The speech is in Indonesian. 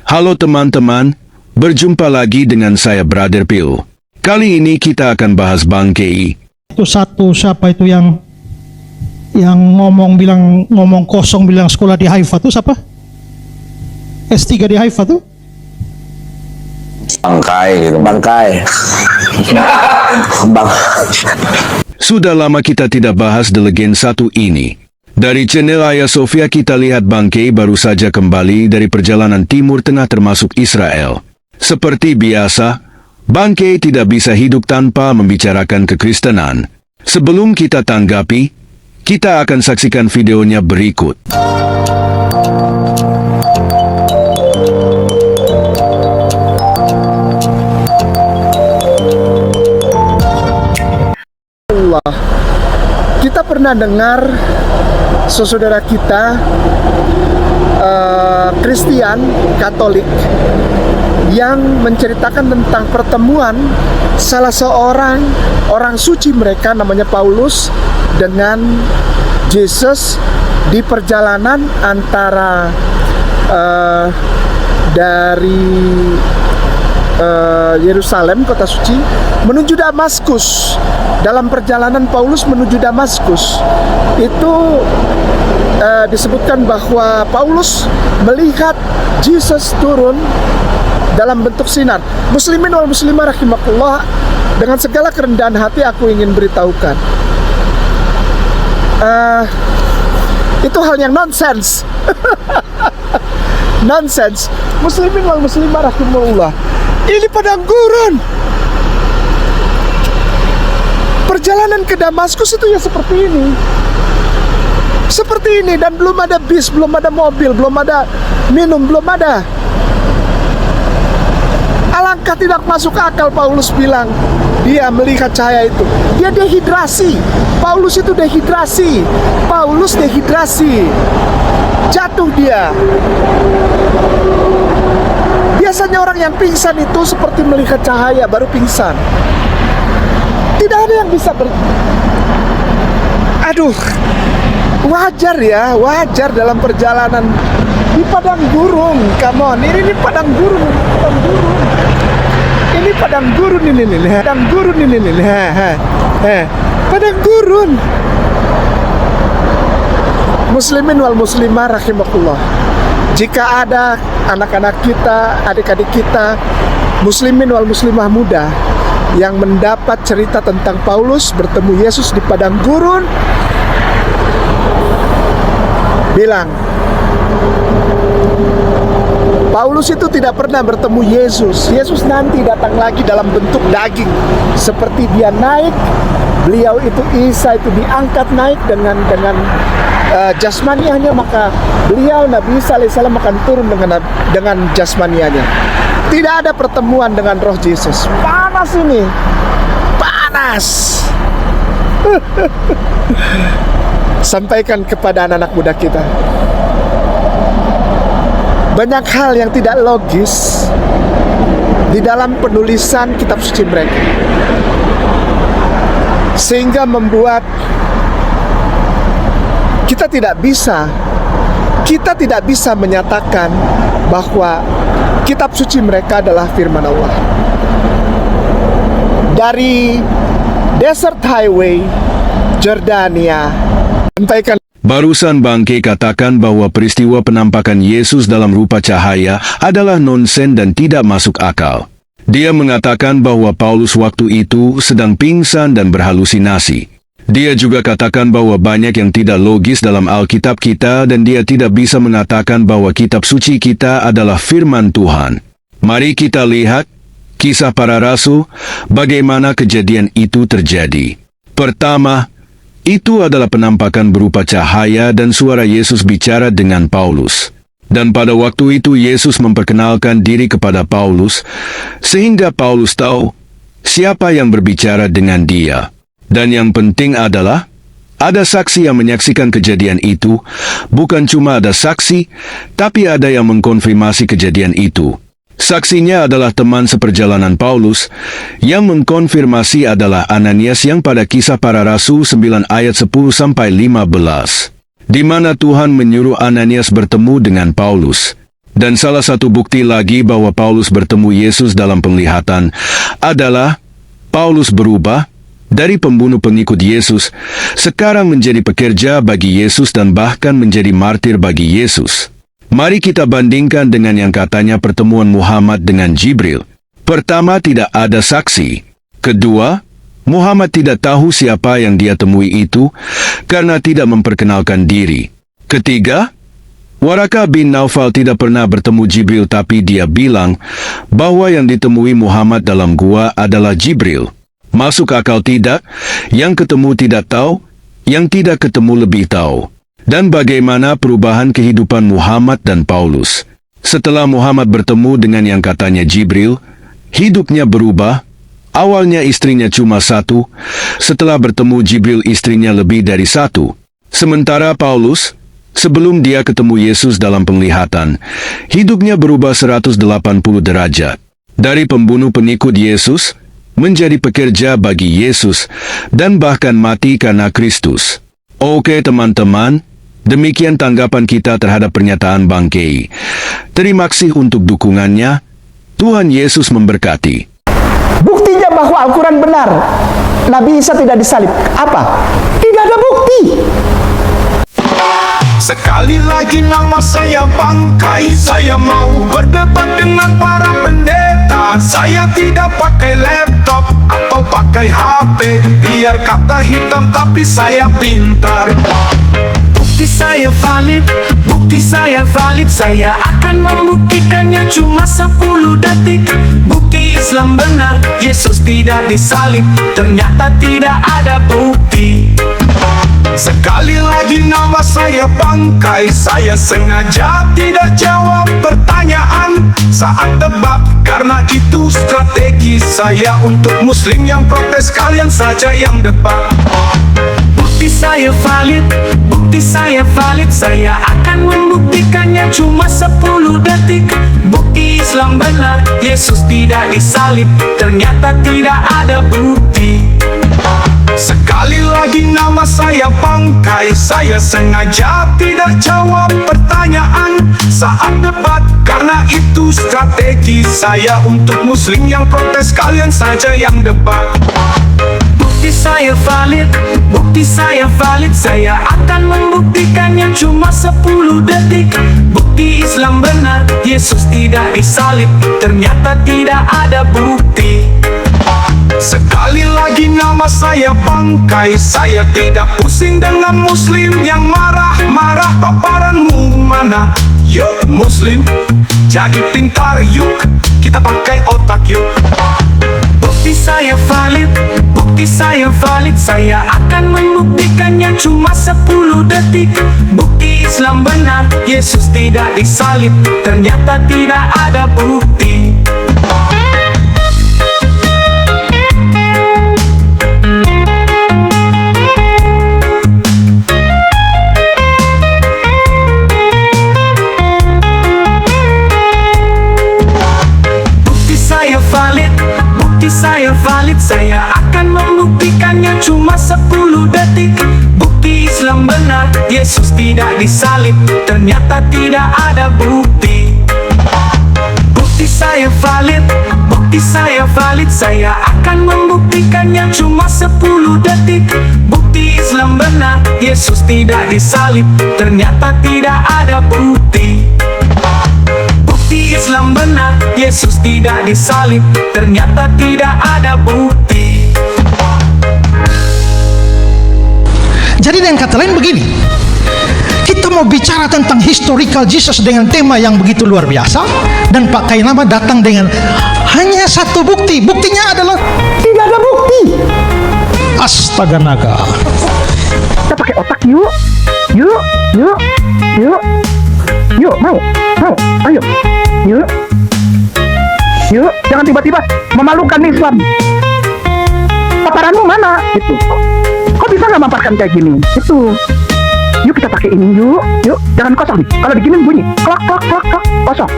Halo teman-teman, berjumpa lagi dengan saya Brother Phil. Kali ini kita akan bahas bangkei. Itu satu siapa itu yang ngomong kosong bilang sekolah di Haifa tuh siapa? S3 di Haifa tuh? Bangkai gitu. Bangkai. Sudah lama kita tidak bahas The Legend satu ini. Dari channel Hagia Sophia kita lihat bangkei baru saja kembali dari perjalanan Timur Tengah termasuk Israel. Seperti biasa, bangkei tidak bisa hidup tanpa membicarakan kekristenan. Sebelum kita tanggapi, kita akan saksikan videonya berikut. Kita pernah dengar saudara kita Kristen Katolik yang menceritakan tentang pertemuan salah seorang orang suci mereka namanya Paulus dengan Yesus di perjalanan antara dari Yerusalem, kota suci, menuju Damaskus. Dalam perjalanan Paulus menuju Damaskus itu disebutkan bahwa Paulus melihat Yesus turun dalam bentuk sinar. Muslimin wal muslimah rahimakumullah, dengan segala kerendahan hati aku ingin beritahukan, itu hal yang nonsens. Nonsens. Muslimin wal muslimah rahimakumullah, ini padang gurun. Perjalanan ke Damaskus itu ya seperti ini. Seperti ini, dan belum ada bis, belum ada mobil, belum ada minum, belum ada. Alangkah tidak masuk akal Paulus bilang dia melihat cahaya itu. Dia dehidrasi. Paulus itu dehidrasi. Paulus dehidrasi. Jatuh dia. Biasanya orang yang pingsan itu seperti melihat cahaya baru pingsan. Tidak ada yang bisa Aduh, wajar ya, wajar dalam perjalanan di padang gurun. Come on, ini padang gurun, padang gurun. Ini padang gurun ini, padang gurun ini, padang gurun. Muslimin wal muslimah rahimakumullah. Jika ada anak-anak kita, adik-adik kita, muslimin wal muslimah muda yang mendapat cerita tentang Paulus bertemu Yesus di padang gurun, bilang, Paulus itu tidak pernah bertemu Yesus. Yesus nanti datang lagi dalam bentuk daging. Seperti dia naik, beliau itu Isa itu diangkat naik dengan jasmaniahnya, maka beliau Nabi Isa alaihissalam akan turun dengan jasmaniahnya. Tidak ada pertemuan dengan roh Yesus. Panas ini. Panas. Sampaikan kepada anak-anak muda kita. Banyak hal yang tidak logis di dalam penulisan kitab suci mereka, sehingga membuat kita tidak bisa menyatakan bahwa kitab suci mereka adalah firman Allah. Dari Desert Highway, Jordania, sampaikan. Barusan bangkei katakan bahwa peristiwa penampakan Yesus dalam rupa cahaya adalah nonsen dan tidak masuk akal. Dia mengatakan bahwa Paulus waktu itu sedang pingsan dan berhalusinasi. Dia juga katakan bahwa banyak yang tidak logis dalam Alkitab kita dan dia tidak bisa mengatakan bahwa kitab suci kita adalah firman Tuhan. Mari kita lihat Kisah Para Rasul, bagaimana kejadian itu terjadi. Pertama, itu adalah penampakan berupa cahaya dan suara Yesus bicara dengan Paulus. Dan pada waktu itu Yesus memperkenalkan diri kepada Paulus, sehingga Paulus tahu siapa yang berbicara dengan dia. Dan yang penting adalah, ada saksi yang menyaksikan kejadian itu. Bukan cuma ada saksi, tapi ada yang mengkonfirmasi kejadian itu. Saksinya adalah teman seperjalanan Paulus, yang mengkonfirmasi adalah Ananias yang pada Kisah Para Rasul 9 ayat 10-15, di mana Tuhan menyuruh Ananias bertemu dengan Paulus. Dan salah satu bukti lagi bahwa Paulus bertemu Yesus dalam penglihatan adalah Paulus berubah dari pembunuh pengikut Yesus, sekarang menjadi pekerja bagi Yesus dan bahkan menjadi martir bagi Yesus. Mari kita bandingkan dengan yang katanya pertemuan Muhammad dengan Jibril. Pertama, tidak ada saksi. Kedua, Muhammad tidak tahu siapa yang dia temui itu karena tidak memperkenalkan diri. Ketiga, Waraka bin Naufal tidak pernah bertemu Jibril, tapi dia bilang bahwa yang ditemui Muhammad dalam gua adalah Jibril. Masuk akal tidak? Yang ketemu tidak tahu, yang tidak ketemu lebih tahu. Dan bagaimana perubahan kehidupan Muhammad dan Paulus? Setelah Muhammad bertemu dengan yang katanya Jibril, hidupnya berubah. Awalnya istrinya cuma satu, setelah bertemu Jibril istrinya lebih dari satu. Sementara Paulus, sebelum dia ketemu Yesus dalam penglihatan, hidupnya berubah 180 derajat. Dari pembunuh pengikut Yesus, menjadi pekerja bagi Yesus, dan bahkan mati karena Kristus. Oke teman-teman, demikian tanggapan kita terhadap pernyataan Bang Kei. Terima kasih untuk dukungannya. Tuhan Yesus memberkati. Buktinya bahwa Al-Quran benar, Nabi Isa tidak disalib. Apa? Tidak ada bukti. Sekali lagi nama saya Bangkai. Saya mau berdebat dengan para pendeta. Saya tidak pakai laptop atau pakai HP. Biar kata hitam tapi saya pintar. Bukti saya valid, bukti saya valid. Saya akan membuktikannya cuma 10 detik. Bukti Islam benar, Yesus tidak disalib. Ternyata tidak ada bukti. Sekali lagi nama saya Bangkai. Saya sengaja tidak jawab pertanyaan saat debat, karena itu strategi saya untuk muslim yang protes, kalian saja yang debat. Bukti saya valid, bukti saya valid. Saya akan membuktikannya cuma 10 detik. Bukti Islam benar, Yesus tidak disalib. Ternyata tidak ada bukti. Sekali lagi nama saya Bangkai. Saya sengaja tidak jawab pertanyaan saat debat, karena itu strategi saya untuk muslim yang protes, kalian saja yang debat. Bukti saya valid, bukti saya valid. Saya akan membuktikannya cuma 10 detik. Bukti Islam benar, Yesus tidak disalib. Ternyata tidak ada bukti. Sekali lagi nama saya Bangkai. Saya tidak pusing dengan muslim yang marah-marah. Paparanmu mana? Yuk muslim, jadi pintar yuk. Kita pakai otak yuk. Bukti saya valid, bukti saya valid. Saya akan membuktikannya cuma 10 detik. Bukti Islam benar, Yesus tidak disalib. Ternyata tidak ada bukti. Saya valid, saya akan membuktikannya cuma 10 detik. Bukti Islam benar, Yesus tidak disalib. Ternyata tidak ada bukti. Bukti saya valid, bukti saya valid. Saya akan membuktikannya cuma 10 detik. Bukti Islam benar, Yesus tidak disalib. Ternyata tidak ada bukti. Bukti Islam benar, Yesus tidak disalib. Ternyata tidak ada bukti. Jadi dengan kata lain begini, kita mau bicara tentang historical Jesus dengan tema yang begitu luar biasa, dan Pak Kainama datang dengan hanya satu bukti. Buktinya adalah Tidak ada bukti. astaga naga. Kita pakai otak yuk. Yuk, yuk, yuk. Yuk, mau, ayo. Yuk. Yuk, jangan tiba-tiba memalukan Islam. Paparanmu mana? Itu. Kok bisa nggak maparkan kayak gini? Itu. Yuk kita pakai ini yuk. Yuk, jangan kosong nih. Kalau begini bunyi klak klak klak klak kosong.